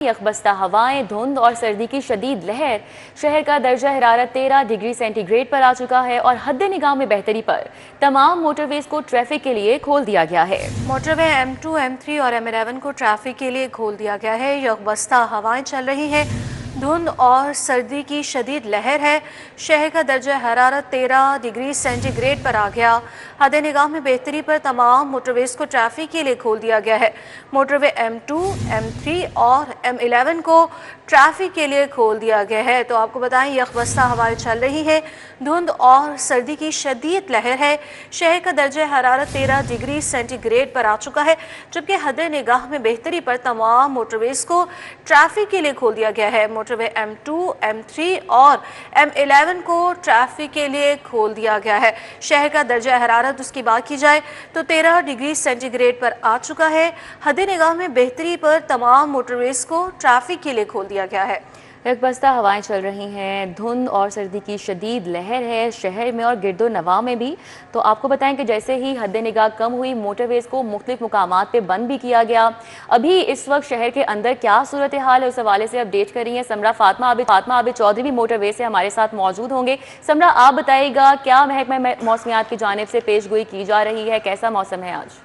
यकबस्ता हवाएं, धुंध और सर्दी की शदीद लहर। शहर का दर्जा हरारत 13 डिग्री सेंटीग्रेड पर आ चुका है और हद निगाह में बेहतरी पर तमाम मोटरवेज को ट्रैफिक के लिए खोल दिया गया है। मोटरवे M2, M3 और M11 को ट्रैफिक के लिए खोल दिया गया है। यकबस्ता हवाएं चल रही हैं, धुंध और सर्दी की शदीद लहर है। शहर का दर्जा हरारत 13 डिग्री सेंटीग्रेड पर आ गया। हद निगाह में बेहतरी पर तमाम मोटरवेज को ट्रैफिक के लिए खोल दिया गया है। मोटरवे M2, M3 और M11 को ट्रैफिक के लिए खोल दिया गया है। तो आपको बताएं, यकबस्ता हवाएं चल रही है, धुंध और सर्दी की शदीद लहर है। शहर का दर्जा हरारत 13 डिग्री सेंटीग्रेड पर आ चुका है, जबकि हद निगाह में बेहतरी पर तमाम मोटरवेज को ट्रैफिक के लिए खोल दिया गया है। मोटरवे M2, M3 और M11 को ट्रैफिक के लिए खोल दिया गया है। शहर का दर्जा हरारत उसकी बात की जाए तो 13 डिग्री सेंटीग्रेड पर आ चुका है। हद निगाह में बेहतरी पर तमाम मोटरवेज को ट्रैफिक के लिए खोल दिया गया है। यकबस्ता हवाएं चल रही हैं, धुंध और सर्दी की शदीद लहर है शहर में और गिरदो नवा में भी। तो आपको बताएं कि जैसे ही हद निगाह कम हुई, मोटरवेज को मुख्तलिफ मुकामात पे बंद भी किया गया। अभी इस वक्त शहर के अंदर क्या सूरत हाल है, उस हवाले से अपडेट कर रही हैं समरा फातिमा आबिद चौधरी भी मोटरवेज से हमारे साथ मौजूद होंगे। समरा, आप बताइएगा, क्या महकमा मौसमियात की जानिब से पेशगोई की जा रही है, कैसा मौसम है आज?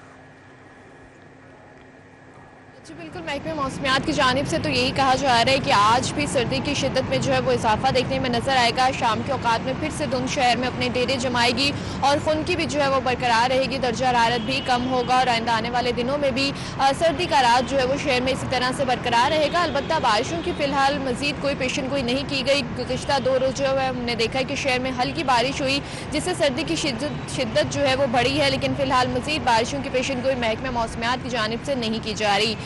जी बिल्कुल, महकमे मौसमियात की जानिब से तो यही कहा जा रहा है कि आज भी सर्दी की शिद्दत में जो है वो इजाफा देखने में नजर आएगा। शाम के औकात में फिर से धुंध शहर में अपने डेरे जमाएगी और खुनकी भी जो है वो बरकरार रहेगी। दर्जा हरारत भी कम होगा और आइंदा आने वाले दिनों में भी सर्दी का राज जो है वो शहर में इसी तरह से बरकरार रहेगा। अलबत्ता बारिशों की फिलहाल मजीद कोई पेशन गोई नहीं की गई। गुज़िश्ता 2 रोज़ जो है हमने देखा है कि शहर में हल्की बारिश हुई, जिससे सर्दी की शिद्दत जो है वो बढ़ी है, लेकिन फिलहाल मजीद बारिशों की पेशन गोई महकमे मौसमियात की जानिब से नहीं की जा रही।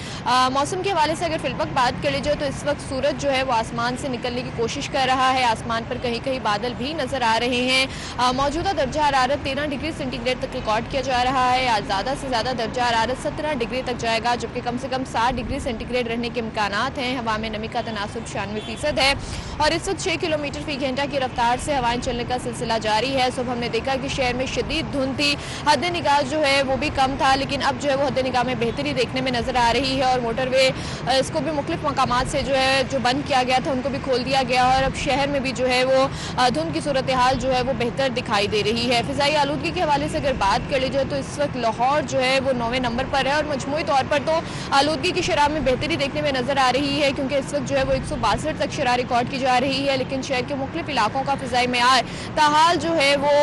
मौसम के हवाले से अगर फिलवक्त बात कर ली जाए तो इस वक्त सूरज जो है वो आसमान से निकलने की कोशिश कर रहा है। आसमान पर कहीं कहीं बादल भी नजर आ रहे हैं। मौजूदा दर्जा हरारत 13 डिग्री सेंटीग्रेड तक रिकॉर्ड किया जा रहा है। आज ज़्यादा से ज़्यादा दर्जा हरारत 17 डिग्री तक जाएगा, जबकि कम से कम 60 डिग्री सेंटीग्रेड रहने के इम्कानात हैं। हवा में नमी का तनासुब 96% है और इस वक्त 6 किलोमीटर फी घंटा की रफ्तार से हवाएं चलने का सिलसिला जारी है। सुबह हमने देखा कि शहर में शदीद धुंध थी, हद निगाह जो है वो भी कम था, लेकिन अब जो है वो हद निगाह में बेहतरी देखने में नजर आ रही है और मोटरवे इसको भी मुख्तलिफ मकामात से जो है जो बंद किया गया था उनको भी खोल दिया गया और अब शहर में भी जो है वो धुंध की सूरत हाल जो है वो बेहतर दिखाई दे रही है। फिजाई आलूदगी के हवाले से अगर बात कर ली जाए तो इस वक्त लाहौर जो है वो 9वें नंबर पर है और मजमूई तौर पर तो आलूदगी की शरह में बेहतरी देखने में नजर आ रही है, क्योंकि इस वक्त जो है वो 162 तक शरह रिकॉर्ड की जा रही है। लेकिन शहर के मुख्तलिफ इलाकों का फिजाई मेयार ताहाल जो है वो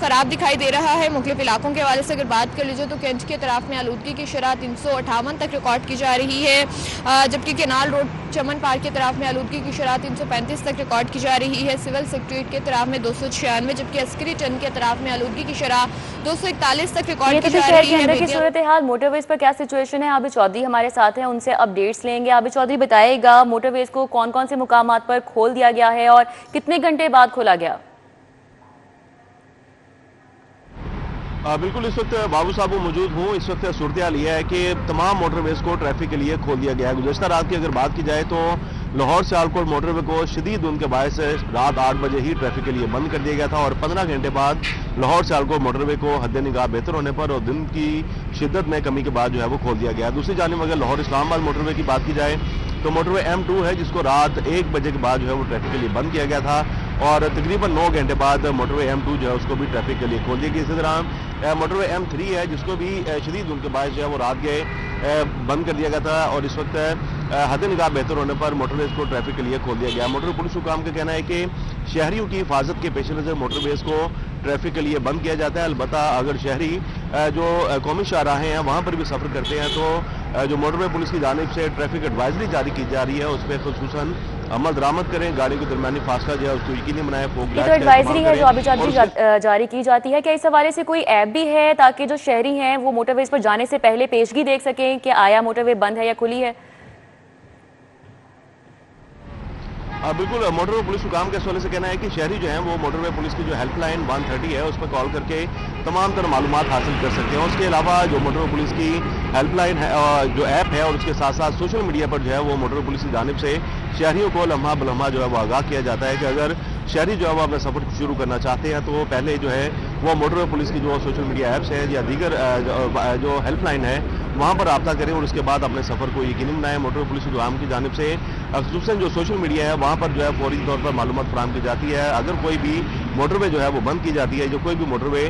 ख़राब दिखाई दे रहा है। मुख्तलिफ इलाकों के हवाले से अगर बात कर ली जाए तो कैंट के तरफ में आलूदगी की शरह 358 तक रिकॉर्ड की जा रही है, जबकि केनाल रोड चमन पार्क की तरफ में आलूदगी की शरह 335 तक रिकॉर्ड की जा रही है। सिविल सेक्रेटरीट के तरफ में 296, जबकि अस्करी टन के तरफ में आलूदगी की शरह 241 तक रिकॉर्ड की जा रही है। की सूरत हाल मोटरवेज पर क्या सिचुएशन है? आबिद चौधरी हमारे साथ हैं, उनसे अपडेट्स लेंगे। आबिद चौधरी, बताइएगा मोटरवेज को कौन कौन से मुकामात पर खोल दिया गया है और कितने घंटे बाद खोला गया? बिल्कुल, इस वक्त बाबू साहब मौजूद हूँ। इस वक्त सूरत हाल यह है कि तमाम मोटरवेज को ट्रैफिक के लिए खोल दिया गया है। गुज़श्ता रात की अगर बात की जाए तो लाहौर से सियालकोट मोटरवे को शदीद धुंध के बायस रात 8 बजे ही ट्रैफिक के लिए बंद कर दिया गया था और 15 घंटे बाद लाहौर से सियालकोट मोटरवे को हद निगाह बेहतर होने पर और दिन की शिद्दत में कमी के बाद जो है वो खोल दिया गया। दूसरी जानिब अगर लाहौर इस्लामाबाद मोटरवे की बात की जाए तो मोटरवे M2 है, जिसको रात 1 बजे के बाद जो है वो ट्रैफिक के लिए बंद किया गया था और तकरीबन 9 घंटे बाद मोटरवे M2 जो है उसको भी ट्रैफिक के लिए खोल दिया गया। इसी तरह मोटरवे M3 है, जिसको भी शदीद धुंध के बायस जो है वो रात गए बंद कर दिया गया था और इस वक्त हद निगाह बेहतर होने पर मोटरवेज को ट्रैफिक के लिए खोल दिया गया। मोटर पुलिस हुकाम का कहना है कि शहरियों की हिफाजत के पेश नज़र मोटरवेज को ट्रैफिक के लिए बंद किया जाता है। अलबत्ता अगर शहरी जो कौमी शाहराहें हैं वहाँ पर भी सफ़र करते हैं तो जो मोटरवे पुलिस की जानिब से ट्रैफिक एडवाइजरी जारी की जा रही है उस पर खुसूसन अमल दरामद करें, गाड़ी को दरमियानी फासला जो है उसको यकीनी बनाए। तो एडवाइजरी है जो अभी जारी की जाती है, क्या इस हवाले से कोई ऐप भी है ताकि जो शहरी हैं वो मोटरवेज पर जाने से पहले पेशगी देख सकें कि आया मोटरवे बंद है या खुली है? बिल्कुल, मोटरवे पुलिस हुकाम के हवाले से कहना है कि शहरी जो हैं वो मोटरवे पुलिस की जो हेल्पलाइन 130 है उस पर कॉल करके तमाम तरह मालूमात हासिल कर सकते हैं। उसके अलावा जो मोटरवे पुलिस की हेल्पलाइन है जो ऐप है और उसके साथ साथ सोशल मीडिया पर जो है वो मोटरवे पुलिस की जानिब से शहरियों को लम्हा बलम्हा जो है वो आगाह किया जाता है कि अगर शहरी जो है वो अपना सफ़र शुरू करना चाहते हैं तो वो पहले जो है वो मोटरवे पुलिस की जो सोशल मीडिया ऐप्स है या दीगर जो हेल्पलाइन है वहाँ पर रब्ता करें और उसके बाद अपने सफ़र को यकीनी बनाएं। मोटरवे पुलिस आम की जानिब से ख़ुसूसन जो सोशल मीडिया है वहाँ पर जो है फौरी तौर पर मालूमात फराहम की जाती है। अगर कोई भी मोटरवे जो है वो बंद की जाती है, जो कोई भी मोटरवे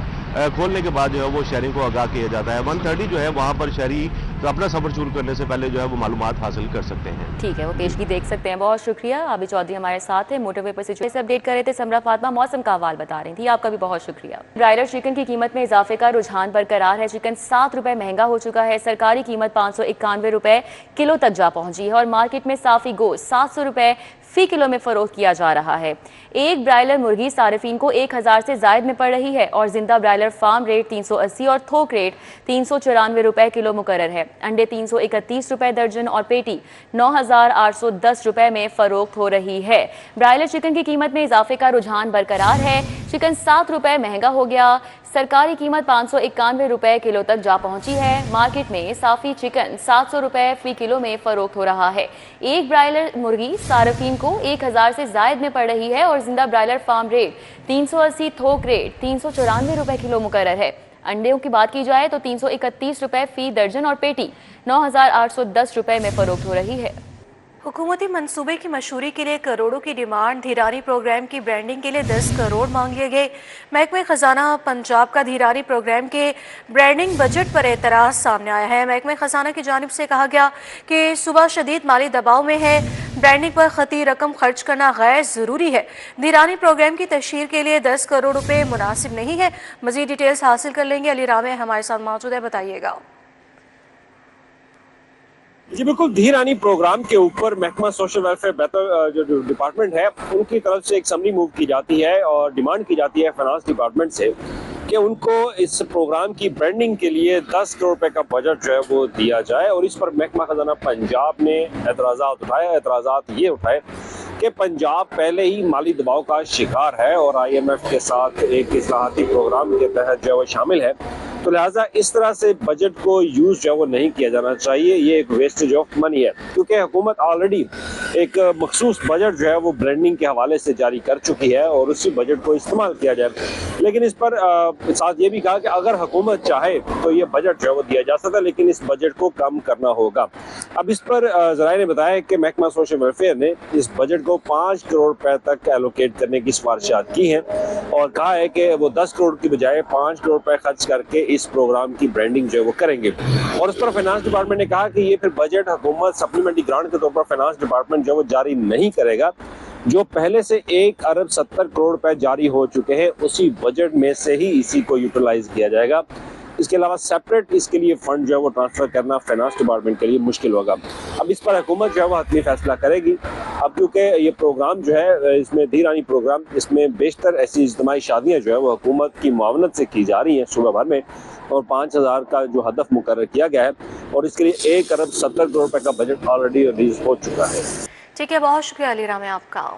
खोलने के बाद जो है वो शहरी को आगाह किया जाता है। 1:30 जो है वहाँ पर शहरी तो अपना सफ़र शुरू करने से पहले जो है वो मालूमात हासिल कर सकते हैं। ठीक है, वो पेशगी देख सकते हैं। बहुत शुक्रिया। आबिद चौधरी हमारे साथ है, मोटरवे पर सिचुएशन अपडेट कर रहे थे। समरा फातिमा मौसम का हवाल बता रही थी। आपका भी बहुत शुक्रिया। ब्रायलर चिकन की कीमत में इजाफे का रुझान बरकरार है। चिकन 7 रुपए महंगा हो चुका है। सरकारी कीमत 591 रुपए किलो तक जा पहुंची है और मार्केट में साफी गोश्त 700 रुपए फी किलो में फरोख्त किया जा रहा है। एक ब्रायलर मुर्गी सारिफीन को 1000 से जायद में पड़ रही है और जिंदा ब्रायलर फार्म रेट 380 और थोक रेट 394 रुपए किलो मुकर्रर है। अंडे 331 रुपए दर्जन और पेटी 9810 रुपए में फरोख्त हो रही है। ब्रायलर चिकन की कीमत में इजाफे का रुझान बरकरार है। चिकन 7 रुपए महंगा हो गया। सरकारी कीमत 591 रुपए किलो तक जा पहुंची है। मार्केट में साफी चिकन 700 रुपए फी किलो में फरोख्त हो रहा है। एक ब्रायलर मुर्गी सारफीन को 1000 से जायद में पड़ रही है और जिंदा ब्रायलर फार्म रेट 380, थोक रेट 394 रुपए किलो मुकर्रर है। अंडों की बात की जाए तो 331 रुपए फी दर्जन और पेटी 9810 रुपए में फरोख्त हो रही है। हुकूमती मंसूबे की मशहूरी के लिए करोड़ों की डिमांड। धीरानी प्रोग्राम की ब्रांडिंग के लिए 10 करोड़ मांग लिए गए। महकमे खजाना पंजाब का धीरानी प्रोग्राम के ब्रांडिंग बजट पर एतराज़ सामने आया है। महकमे खजाना की जानिब से कहा गया कि सूबा शदीद माली दबाव में है, ब्रांडिंग पर खती रकम खर्च करना गैर ज़रूरी है। धीरानी प्रोग्राम की तशहीर के लिए 10 करोड़ रुपये मुनासिब नहीं है। मज़ीद डिटेल्स हासिल कर लेंगे। अली रामे हमारे साथ मौजूद है, बताइएगा। जी बिल्कुल, धीरानी प्रोग्राम के ऊपर महकमा सोशल वेलफेयर बेहतर जो डिपार्टमेंट है उनकी तरफ से एक समरी मूव की जाती है और डिमांड की जाती है फाइनेंस डिपार्टमेंट से कि उनको इस प्रोग्राम की ब्रांडिंग के लिए 10 करोड़ रुपए का बजट जो है वो दिया जाए। और इस पर महकमा खजाना पंजाब ने एतराज़ात उठाए। एतराज़ात ये उठाए कि पंजाब पहले ही माली दबाव का शिकार है और IMF के साथ एक इस्लाहाती प्रोग्राम के तहत जो है वो शामिल है, तो लिहाजा इस तरह से बजट को यूज जो है वो नहीं किया जाना चाहिए। ये एक वेस्टेज ऑफ मनी है क्योंकि हुकूमत ऑलरेडी एक मखसूस बजट जो है वो ब्रांडिंग के हवाले से जारी कर चुकी है और उसी बजट को इस्तेमाल किया जाए। लेकिन इस पर साथ ये भी कहा कि अगर हुकूमत चाहे तो ये बजट जो है वो दिया जा सकता है, लेकिन इस बजट को कम करना होगा। अब इस पर ज़राए ने बताया कि महकमा सोशल वेलफेयर ने इस बजट को 5 करोड़ रुपए तक एलोकेट करने की सिफारिशात की हैं और कहा है कि वो 10 करोड़ की बजाय 5 करोड़ रुपए खर्च करके इस प्रोग्राम की ब्रांडिंग जो है वो करेंगे। और उस पर फाइनेंस डिपार्टमेंट ने कहा कि ये फिर बजट हुकूमत सप्लीमेंट्री ग्रांट के तौर पर फाइनेंस डिपार्टमेंट जो है वो जारी नहीं करेगा। जो पहले से 1 अरब 70 करोड़ रुपए जारी हो चुके हैं उसी बजट में से ही इसी को यूटिलाइज किया जाएगा। इसके अलावा सेपरेट इसके लिए फंड जो है वो ट्रांसफर करना फाइनेंस डिपार्टमेंट के लिए मुश्किल होगा। अब इस पर हुकूमत जो है वो हतमी फैसला करेगी। अब क्योंकि ये प्रोग्राम जो है इसमें धीरानी प्रोग्राम इसमें बेशतर ऐसी इज्तिमाई शादियाँ जो है वो हुकूमत की मुआवनत से की जा रही हैं सूबा भर में और 5000 का जो हदफ मुकर्रर किया गया है और इसके लिए 1 अरब 70 करोड़ रुपए का बजट ऑलरेडी रिलीज हो चुका है। ठीक है, बहुत शुक्रिया अली रामे आपका।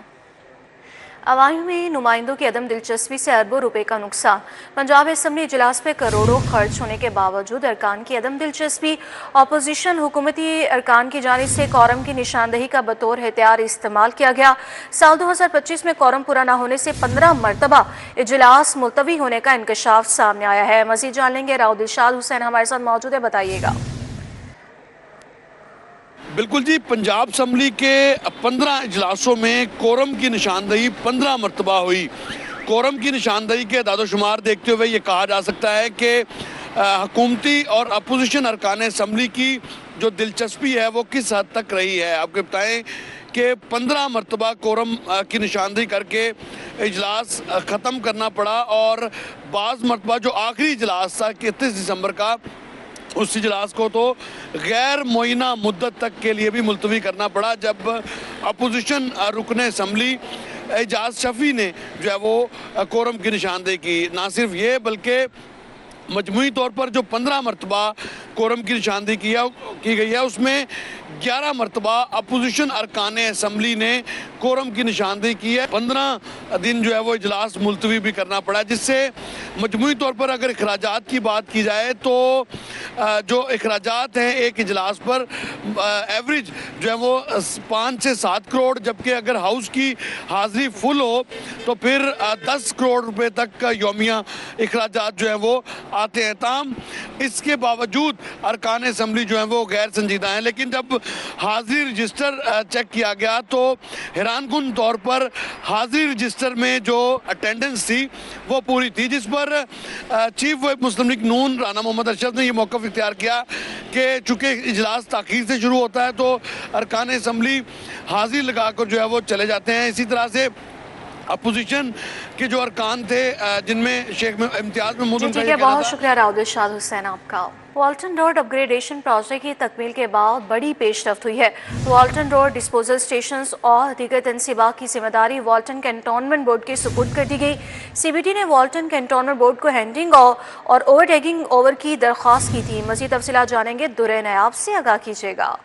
अवामी नुमाइंदों की अदम दिलचस्पी से अरबों रुपए का नुकसान। पंजाब असम्बली इजलास पे करोड़ों खर्च होने के बावजूद अरकान की अदम दिलचस्पी। अपोजिशन हुकूमती अरकान की जानिब से कोरम की निशानदही का बतौर हथियार इस्तेमाल किया गया। साल 2025 में कोरम पूरा न होने से 15 मरतबा इजलास मुलतवी होने का इंकशाफ सामने आया है। मज़ीद जान लेंगे। राव दिलशाद हुसैन हमारे साथ मौजूद है, बताइएगा। बिल्कुल जी, पंजाब असम्बली के 15 इजलासों में कोरम की निशानदही 15 मरतबा हुई। कोरम की निशानदही के दादोशुमार देखते हुए ये कहा जा सकता है कि हुकूमती और अपोजिशन अरकान असम्बली की जो दिलचस्पी है वो किस हद तक रही है। आपको बताएं कि 15 मरतबा कोरम की निशानदही करके इजलास ख़त्म करना पड़ा और बाज़ मरतबा जो आखिरी इजलास था 31 दिसंबर का, उस इजलास को तो गैर मुअय्यना मुद्दत तक के लिए भी मुलतवी करना पड़ा जब अपोजिशन रुकन असम्बली एजाज शफी ने जो है वो कोरम की निशानदेही की। ना सिर्फ ये बल्कि मजमूई तौर पर जो 15 मरतबा कोरम की निशानदेही की गई है उसमें 11 मरतबा अपोजिशन अरकान असम्बली ने कोरम की निशानदेही की है। 15 दिन जो है वो इजलास मुलतवी भी करना पड़ा, जिससे मजमूई तौर पर अगर अखराजात की बात की जाए तो जो अखराजात हैं एक इजलास पर एवरेज जो है वो 5 से 7 करोड़, जबकि अगर हाउस की हाजिरी फुल हो तो फिर 10 करोड़ रुपए तक का यौमिया अखराजात जो है वो आते हैं। ताम इसके बावजूद अरकान असम्बली जो है वो गैर संजीदा हैं, लेकिन जब हाजिरी रजिस्टर चेक किया गया तो हैरानकुन तौर पर हाजिरी रजिस्टर में जो अटेंडेंस थी वो पूरी थी, जिस पर चीफ व्हिप मुस्लिम लीग नून राना मोहम्मद अरशद ने ये मौक़िफ़ इख्तियार किया कि चूँकि इजलास ताख़ीर से शुरू होता है तो अरकान असम्बली हाजिरी लगाकर जो है वो चले जाते हैं। इसी तरह से अपोजिशन के जो अरकान थे जिनमें शेख इम्तियाज महमूद, ठीक है, बहुत शुक्रिया राउद इरशाद हुसैन आपका। वाल्टन रोड अपग्रेडेशन प्रोजेक्ट की तकमील के बाद बड़ी पेशरफ्त हुई है। वाल्टन रोड डिस्पोजल स्टेशंस और दीगर तनसीबात की जिम्मेदारी वाल्टन कैंटोनमेंट बोर्ड के सुपुर्द कर दी गई। CBT ने वाल्टन कैंटोनमेंट बोर्ड को हैंडिंग और ओवरटेकिंग ओवर की दरख्वास्त की थी। मज़ीद तफसीलात जानेंगे, दुर्रे नयाब से आगाह कीजिएगा।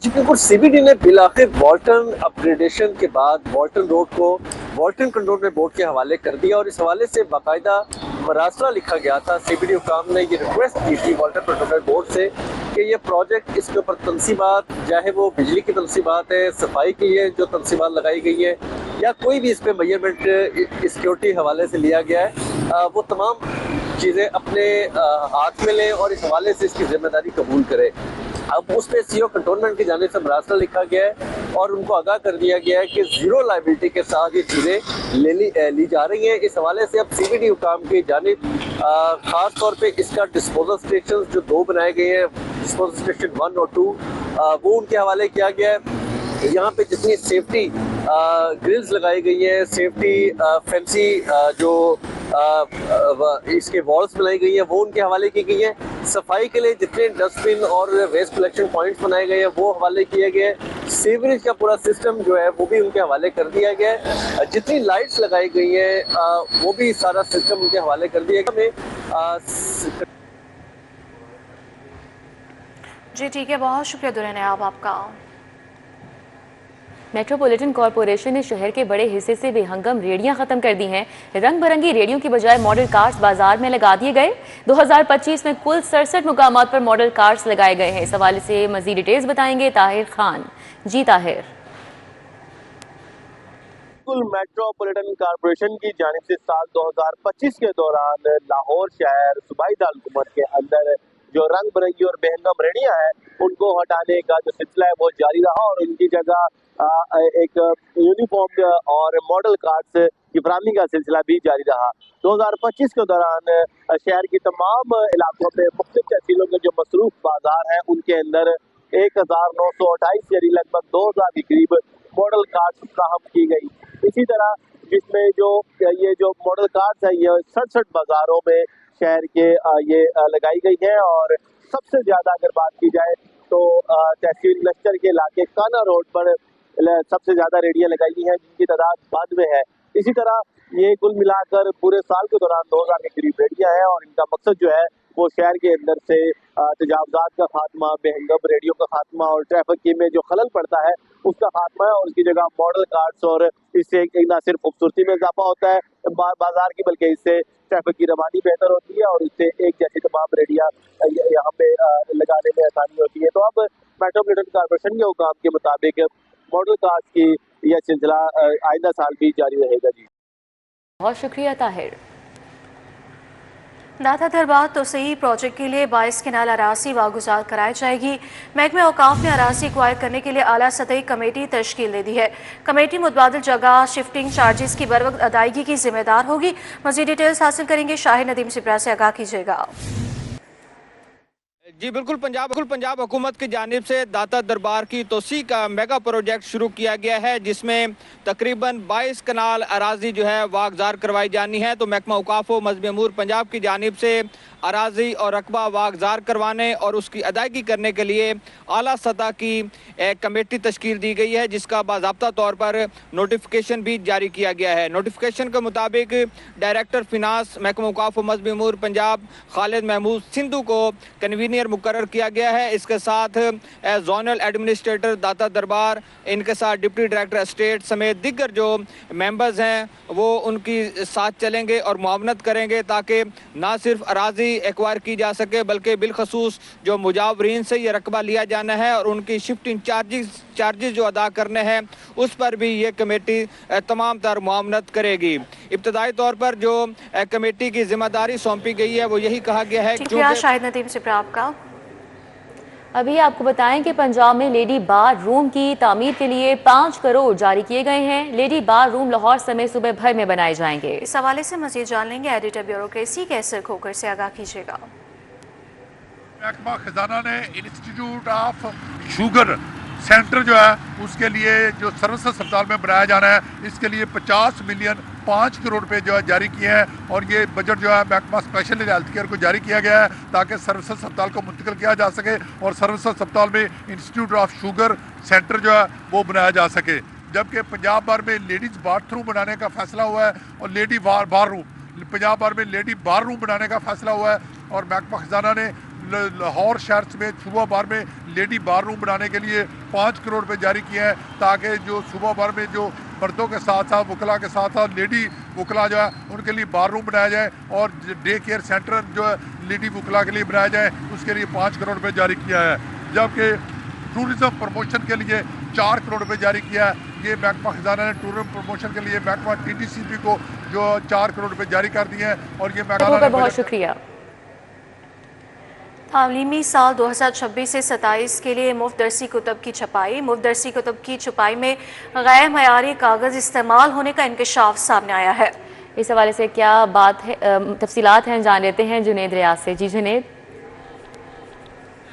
जी बिल्कुल, CBT ने बिलाखिर वाल्टन अपग्रेडेशन के बाद वाल्टन रोड को वाल्टन कंटोनमेंट बोर्ड के हवाले कर दिया और इस हवाले से बाकायदा मरासला लिखा गया था। CBT हुकाम ने ये रिक्वेस्ट की थी वाल्टन कंटोनमेंट बोर्ड से कि ये प्रोजेक्ट, इसके ऊपर तनसीबात, चाहे वो बिजली की तनसीबात है, सफाई के लिए जो तनसीबात लगाई गई है या कोई भी इस पर मेजरमेंट सिक्योरिटी हवाले से लिया गया है, वो तमाम चीज़ें अपने हाथ में लें और इस हवाले से इसकी जिम्मेदारी कबूल करें। अब उस पर CO कंटोनमेंट की जाने से मरासला लिखा गया है और उनको आगाह कर दिया गया है कि ज़ीरो लाइबिलिटी के साथ ये चीज़ें ली जा रही हैं। इस हवाले से अब CBT हुकाम की जानिब ख़ास तौर पे इसका डिस्पोजल स्टेशन जो 2 बनाए गए हैं, डिस्पोजल स्टेशन 1 और 2, वो उनके हवाले किया गया है। यहाँ पे जितनी सेफ्टी ग्रिल्स लगाई गई है, सेफ्टी फैंसी जो इसके वॉल्स बनाई गई है वो उनके हवाले की गई है। सफाई के लिए जितने डस्टबिन और वेस्ट कलेक्शन पॉइंट्स बनाए गए हैं वो हवाले किए गए। सीवरेज का पूरा सिस्टम जो है वो भी उनके हवाले कर दिया गया है। जितनी लाइट्स लगाई गई हैं वो भी सारा सिस्टम उनके हवाले कर दिया गया। जी ठीक है, बहुत शुक्रिया दुर्रे नयाब आपका। मेट्रोपॉलिटन कॉरपोरेशन ने शहर के बड़े हिस्से से बेहंगम रेडियां खत्म कर दी हैं। रंग बिरंगी रेडियों की बजाय मॉडल कार्स बाजार में लगा दिए गए। 2025 में कुल 67 मुकामात पर मॉडल कार्स लगाए गए हैं। इस हवाले से मजीद डिटेल्स बताएंगे ताहिर खान। जी ताहिर। मेट्रोपॉलिटन कॉरपोरेशन की जानिब से साल 2025 के दौरान लाहौर शहर सूबाई दारकूमत के अंदर जो रंग बिरंगी और बेहंगम रेडियां हैं उनको हटाने का जो सिलसिला है वो जारी रहा और उनकी जगह एक यूनिफॉर्म और मॉडल कार्ड्स की फराहमी का सिलसिला भी जारी रहा। 2025 के दौरान शहर की तमाम इलाकों में मुख्तलिफ तहसीलों के जो मसरूफ बाजार हैं उनके अंदर 1928 यानी लगभग 2000 के करीब मॉडल कार्ड्स फ्राहम की गई। इसी तरह जिसमें ये जो मॉडल कार्ड्स हैं ये 67 बाजारों में शहर के ये लगाई गई है और सबसे ज्यादा अगर बात की जाए तो तहसील लश्कर के इलाके काना रोड पर सबसे ज्यादा रेडियां लगाई गई हैं जिनकी तादाद 92 है। इसी तरह ये कुल मिलाकर पूरे साल के दौरान 2000 के करीब रेडियां हैं और इनका मकसद जो है वो शहर के अंदर से तजावजात का खात्मा, बेहंगम रेडियो का खात्मा और ट्रैफिक में जो खलल पड़ता है उसका खात्मा है और उसकी जगह मॉडल कार्ड्स और इससे न सिर्फ खूबसूरती में इजाफा होता है बाजार की बल्कि इससे ट्रैफिक की रवानी बेहतर होती है और इससे एक जैसी तमाम रेडियां यहाँ पे लगाने में आसानी होती है। तो अब मेट्रोपॉलिटन कॉर्पोरेशन के हुकाम के मुताबिक मॉडल कार्ड्स की यह सिलसिला आइंदा साल भी जारी रहेगा। जी बहुत शुक्रिया ताहिर। दाता दरबार तोसई प्रोजेक्ट के लिए 22 किनाल अरासी वागुजार कराई जाएगी। महकमे औकाफ ने अरासी एक्वायर करने के लिए आला सतही कमेटी तश्कील दे दी है। कमेटी मुतबादिल जगह शिफ्टिंग चार्जेस की बर वक्त अदायगी की जिम्मेदार होगी। मज़ीद डिटेल्स हासिल करेंगे, शाहिद नदीम सिपरा से आगाह कीजिएगा। जी बिल्कुल, पंजाब हुकूमत की जानिब से दाता दरबार की तोसी का मेगा प्रोजेक्ट शुरू किया गया है जिसमें तकरीबन 22 कनाल अराजी जो है वागजार करवाई जानी है। तो महकमा औकाफ व मज़हबी अमूर पंजाब की जानिब से अराजी और रकबा वागजार करवाने और उसकी अदायगी करने के लिए आला सतह की एक कमेटी तश्कील दी गई है जिसका बाज़ाब्ता तौर पर नोटिफिकेशन भी जारी किया गया है। नोटिफिकेशन के मुताबिक डायरेक्टर फिनांस महकमा औकाफ व मज़हबी अमूर पंजाब खालिद महमूद सिंधु को कन्वीनियर मुकर्रर किया गया है। इसके साथ जोनल एडमिनिस्ट्रेटर दाता दरबार, इनके साथ डिप्टी डायरेक्टर स्टेट समेत दिग्गर जो मेंबर्स हैं वो उनकी साथ चलेंगे और मुआवनत करेंगे ताकि ना सिर्फ अराजी एक्वायर की जा सके बल्कि बिलखसूस जो मुजावरीन से ये रकबा लिया जाना है और उनकी शिफ्टिंग चार्जेस जो अदा करने हैं उस पर भी ये कमेटी तमाम तर मुआवनत करेगी। इब्तदाई तौर पर जो कमेटी की जिम्मेदारी सौंपी गई है वो यही कहा गया है शुक्रिया शाहिद नदीम सिप्रा आपका। अभी आपको बताएं कि पंजाब में लेडी बार रूम की तामीर के लिए 5 करोड़ जारी किए गए हैं। लेडी बार रूम लाहौर समेत सूबे भर में बनाए जाएंगे। इस हवाले से मजीद जान लेंगे एडिटर ब्यूरोक्रेसी कैसर खोकर से आगाह कीजिएगा। महकमा खजाना ने इंस्टीट्यूट ऑफ शुगर सेंटर जो है उसके लिए जो सर्विस अस्पताल में बनाया जाना है इसके लिए 50 मिलियन 5 करोड़ रुपए जो है जारी किए हैं और ये बजट जो है महकमा स्पेशल हेल्थ केयर को जारी किया गया है ताकि सर्विस अस्पताल को मुंतकिल किया जा सके और सर्विस अस्पताल में इंस्टीट्यूट ऑफ शुगर सेंटर जो है वो बनाया जा सके। जबकि पंजाब भर में लेडीज़ बाथरूम बनाने का फैसला हुआ है और लेडी बार रूम पंजाब भर में लेडी बार रूम बनाने का फैसला हुआ है और महकमा खजाना ने लाहौर शहर समेत सूबा भर में लेडी बार रूम बनाने के लिए 5 करोड़ रुपए जारी किए हैं ताकि जो सूबा भर में जो मर्दों के साथ साथ वकला के साथ साथ लेडी वकला जो है उनके लिए बार रूम बनाया जाए और डे केयर सेंटर जो है लेडी वकला के लिए बनाया जाए उसके लिए 5 करोड़ रुपए जारी किया है। जबकि टूरिज़्म प्रमोशन के लिए 4 करोड़ रुपए जारी किया है। ये महकमा खजाना ने टूरिज्म प्रमोशन के लिए महकमा TDCP को जो 4 करोड़ रुपए जारी कर दिए हैं और ये महकमा बहुत शुक्रिया। तालीमी साल 2026 से 27 के लिए मुफ्त दरसी कुतब की छपाई। मुफ्त दरसी कुतब की छपाई में गैर मयारी कागज़ इस्तेमाल होने का इंकशाफ सामने आया है। इस हवाले से क्या बात है, तफसीलात हैं, जान लेते हैं जुनेद रियाज से। जी जुनेद।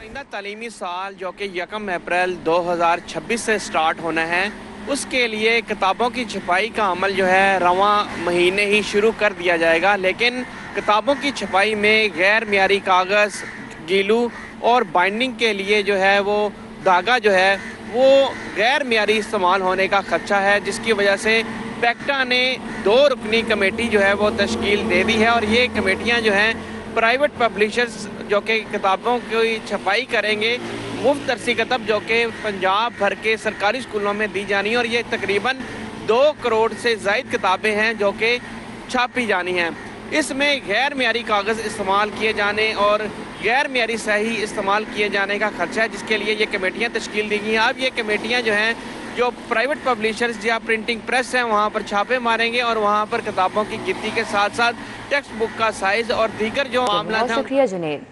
आइंदा तालीमी साल जो कि 1 अप्रैल 2026 से स्टार्ट होना है उसके लिए किताबों की छपाई का अमल जो है रवां महीने ही शुरू कर दिया जाएगा, लेकिन किताबों की छपाई में गैर मियारी कागज़, गीलू और बाइंडिंग के लिए जो है वो धागा जो है वो गैर मियारी इस्तेमाल होने का खदशा है, जिसकी वजह से पैक्टा ने 2 रुकनी कमेटी जो है वो तश्कील दे दी है और ये कमेटियां जो हैं प्राइवेट पब्लिशर्स जो कि किताबों की छपाई करेंगे, मुफ्त दरसी किताब जो कि पंजाब भर के सरकारी स्कूलों में दी जानी है और ये तकरीबन 2 करोड़ से ज़ायद किताबें हैं जो कि छापी जानी हैं। इसमें गैर मियारी कागज़ इस्तेमाल किए जाने और गैर मियारी सही इस्तेमाल किए जाने का खर्चा है, जिसके लिए ये कमेटियाँ तश्कील दी गई हैं। अब ये कमेटियाँ जो हैं जो प्राइवेट पब्लिशर्स या प्रिंटिंग प्रेस हैं वहाँ पर छापे मारेंगे और वहाँ पर किताबों की गिनती के साथ साथ टेक्स्ट बुक का साइज़ और दीगर जो मामला है। शुक्रिया जुनेद।